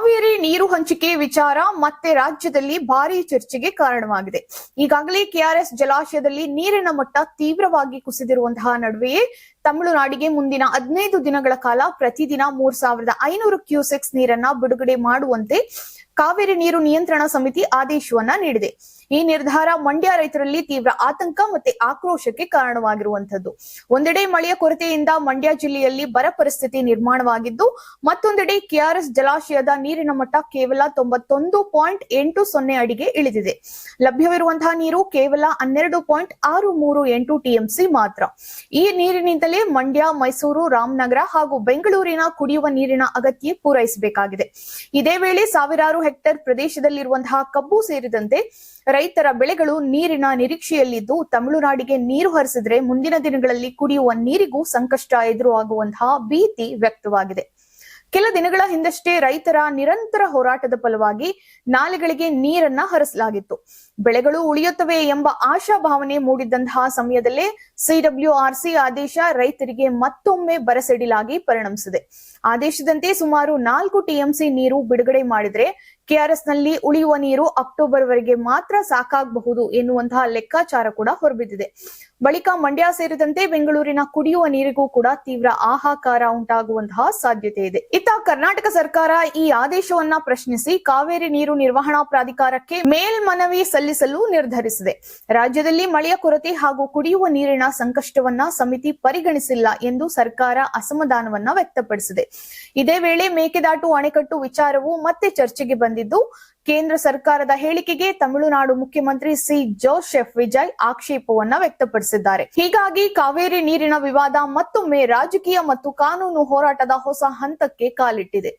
ಕಾವೇರಿ ನೀರು ಹಂಚಿಕೆ ವಿಚಾರ ಮತ್ತೆ ರಾಜ್ಯದಲ್ಲಿ ಭಾರೀ ಚರ್ಚೆಗೆ ಕಾರಣವಾಗಿದೆ. ಈಗಾಗಲೇ ಕೆಆರ್ಎಸ್ ಜಲಾಶಯದಲ್ಲಿ ನೀರಿನ ಮಟ್ಟ ತೀವ್ರವಾಗಿ ಕುಸಿದಿರುವಂತಹ ನಡುವೆಯೇ ತಮಿಳುನಾಡಿಗೆ ಮುಂದಿನ 15 ದಿನಗಳ ಕಾಲ ಪ್ರತಿದಿನ 3500 ಕ್ಯೂಸೆಕ್ಸ್ ನೀರನ್ನ ಬಿಡುಗಡೆ ಮಾಡುವಂತೆ ಕಾವೇರಿ ನೀರು ನಿಯಂತ್ರಣ ಸಮಿತಿ ಆದೇಶವನ್ನ ನೀಡಿದೆ. ಈ ನಿರ್ಧಾರ ಮಂಡ್ಯ ರೈತರಲ್ಲಿ ತೀವ್ರ ಆತಂಕ ಮತ್ತೆ ಆಕ್ರೋಶಕ್ಕೆ ಕಾರಣವಾಗಿರುವಂತದ್ದು. ಒಂದೆಡೆ ಮಳೆಯ ಕೊರತೆಯಿಂದ ಮಂಡ್ಯ ಜಿಲ್ಲೆಯಲ್ಲಿ ಬರ ಪರಿಸ್ಥಿತಿ ನಿರ್ಮಾಣವಾಗಿದ್ದು, ಮತ್ತೊಂದೆಡೆ ಕೆಆರ್ಎಸ್ ಜಲಾಶಯದ ನೀರಿನ ಮಟ್ಟ ಕೇವಲ 91.80 ಅಡಿಗೆ ಇಳಿದಿದೆ. ಲಭ್ಯವಿರುವಂತಹ ನೀರು ಕೇವಲ 12.638 ಟಿಎಂಸಿ ಮಾತ್ರ. ಈ ನೀರಿನಿಂದಲೇ ಮಂಡ್ಯ, ಮೈಸೂರು, ರಾಮನಗರ ಹಾಗೂ ಬೆಂಗಳೂರಿನ ಕುಡಿಯುವ ನೀರಿನ ಅಗತ್ಯ ಪೂರೈಸಬೇಕಾಗಿದೆ. ಇದೇ ವೇಳೆ ಸಾವಿರಾರು ಹೆಕ್ಟೇರ್ ಪ್ರದೇಶದಲ್ಲಿರುವಂತಹ ಕಬ್ಬು ಸೇರಿದಂತೆ ರೈತರ ಬೆಳೆಗಳು ನೀರಿನ ನಿರೀಕ್ಷೆಯಲ್ಲಿದ್ದು, ತಮಿಳುನಾಡಿಗೆ ನೀರು ಹರಿಸಿದ್ರೆ ಮುಂದಿನ ದಿನಗಳಲ್ಲಿ ಕುಡಿಯುವ ನೀರಿಗೂ ಸಂಕಷ್ಟ ಎದುರಾಗುವಂತಹ ಭೀತಿ ವ್ಯಕ್ತವಾಗಿದೆ. ಕೆಲ ದಿನಗಳ ಹಿಂದಷ್ಟೇ ರೈತರ ನಿರಂತರ ಹೋರಾಟದ ಫಲವಾಗಿ ನಾಲೆಗಳಿಗೆ ನೀರನ್ನ ಹರಿಸಲಾಗಿತ್ತು. ಬೆಳೆಗಳು ಉಳಿಯುತ್ತವೆ ಎಂಬ ಆಶಾಭಾವನೆ ಮೂಡಿದ್ದಂತಹ ಸಮಯದಲ್ಲೇ ಸಿಡಬ್ಲ್ಯೂಆರ್ಸಿ ಆದೇಶ ರೈತರಿಗೆ ಮತ್ತೊಮ್ಮೆ ಬರಸಿಡಿಲಾಗಿ ಪರಿಣಮಿಸಿದೆ. ಆದೇಶದಂತೆ ಸುಮಾರು 4 ಟಿಎಂಸಿ ನೀರು ಬಿಡುಗಡೆ ಮಾಡಿದ್ರೆ ಕೆಆರ್ಎಸ್ ನಲ್ಲಿ ಉಳಿಯುವ ನೀರು ಅಕ್ಟೋಬರ್ ವರೆಗೆ ಮಾತ್ರ ಸಾಕಾಗಬಹುದು ಎನ್ನುವಂತಹ ಲೆಕ್ಕಾಚಾರ ಕೂಡ ಹೊರಬಿದ್ದಿದೆ. ಬಳಿಕ ಮಂಡ್ಯ ಸೇರಿದಂತೆ ಬೆಂಗಳೂರಿನ ಕುಡಿಯುವ ನೀರಿಗೂ ಕೂಡ ತೀವ್ರ ಹಾಹಾಕಾರ ಉಂಟಾಗುವಂತಹ ಸಾಧ್ಯತೆ ಇದೆ. ಇತ್ತ ಕರ್ನಾಟಕ ಸರ್ಕಾರ ಈ ಆದೇಶವನ್ನ ಪ್ರಶ್ನಿಸಿ ಕಾವೇರಿ ನೀರು ನಿರ್ವಹಣಾ ಪ್ರಾಧಿಕಾರಕ್ಕೆ ಮೇಲ್ಮನವಿ ಸಲ್ಲಿಸಲು ನಿರ್ಧರಿಸಿದೆ. ರಾಜ್ಯದಲ್ಲಿ ಮಳೆಯ ಕೊರತೆ ಹಾಗೂ ಕುಡಿಯುವ ನೀರಿನ ಸಂಕಷ್ಟವನ್ನ ಸಮಿತಿ ಪರಿಗಣಿಸಿಲ್ಲ ಎಂದು ಸರ್ಕಾರ ಅಸಮಾಧಾನವನ್ನ ವ್ಯಕ್ತಪಡಿಸಿದೆ. ಇದೇ ವೇಳೆ ಮೇಕೆದಾಟು ಅಣೆಕಟ್ಟು ವಿಚಾರವು ಮತ್ತೆ ಚರ್ಚೆಗೆ ಬಂದಿದ್ದು, ಕೇಂದ್ರ ಸರ್ಕಾರದ ಹೇಳಿಕೆಗೆ ತಮಿಳುನಾಡು ಮುಖ್ಯಮಂತ್ರಿ ಸಿ ಜೋಸೆಫ್ ವಿಜಯ್ ಆಕ್ಷೇಪವನ್ನ ವ್ಯಕ್ತಪಡಿಸಿದ್ದಾರೆ. ಹೀಗಾಗಿ ಕಾವೇರಿ ನೀರಿನ ವಿವಾದ ಮತ್ತೊಮ್ಮೆ ರಾಜಕೀಯ ಮತ್ತು ಕಾನೂನು ಹೋರಾಟದ ಹೊಸ ಹಂತಕ್ಕೆ ಕಾಲಿಟ್ಟಿದೆ.